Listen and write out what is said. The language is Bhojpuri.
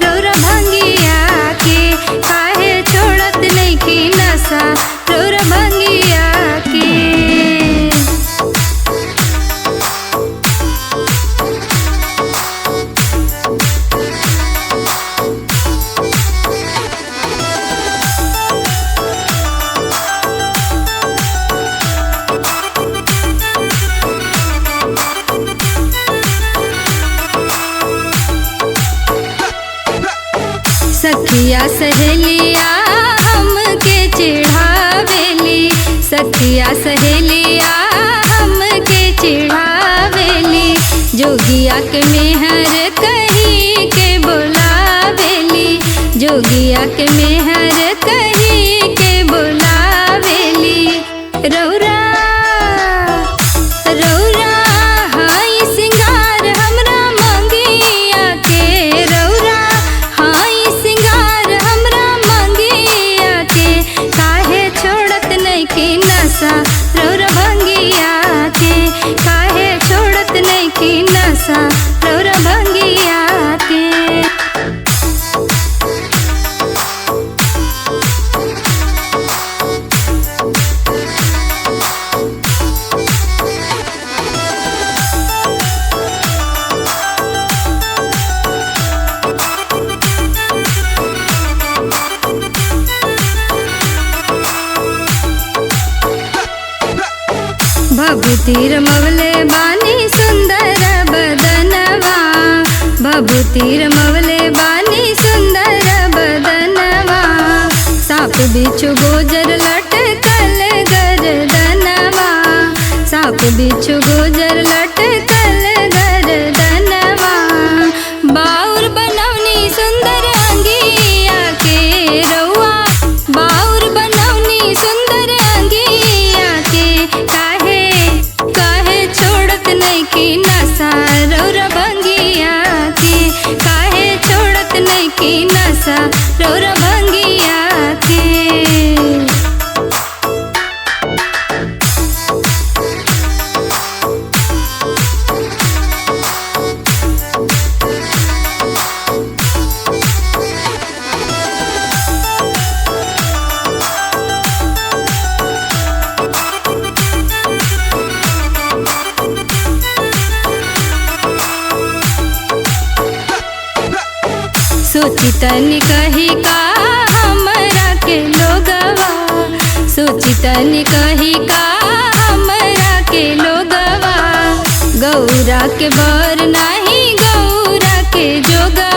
रौरा भंगिया के, काहे छोड़त नइखी नशा रौरा भंगिया के। सखिया सहेलिया हमके चिढ़ावेली, सखिया सहेलिया हमके चिढ़ावेली, जोगिया के मेहर कही के बुलावेली, जोगिया के मेहर कही के बुलावेली। रौरा रौरा हाई सिंगार हमरा मंगिया के, रौरा हाई सिंगार हमरा मंगिया के, काहे छोड़त नइखी नशा रौरा भंगिया के, काहे छोड़त नइखी नशा रौरा भंगिया के। भभूति रमवले बानी सुंदर बदनवा, भभूति रमवले बानी सुंदर बदनवा, साप बिच्छू गोजर लटकल गर्दनवा, साप बिच्छू गोजर लटकल गर्दनवा। बाउर बनौनी सुंदर अंगिया के रउआ, बाउर बनौनी सुंदर अंगिया के, काहे छोड़त नइखी नशा रौरा भंगिया के, काहे छोड़त नइखी नशा रौरा भंगिया के। सोची तनी कही का हमरा के लोगवा, सोची तनी कही का हमरा के लोगवा, गौरा के बर नाही गौरा के जोगवा,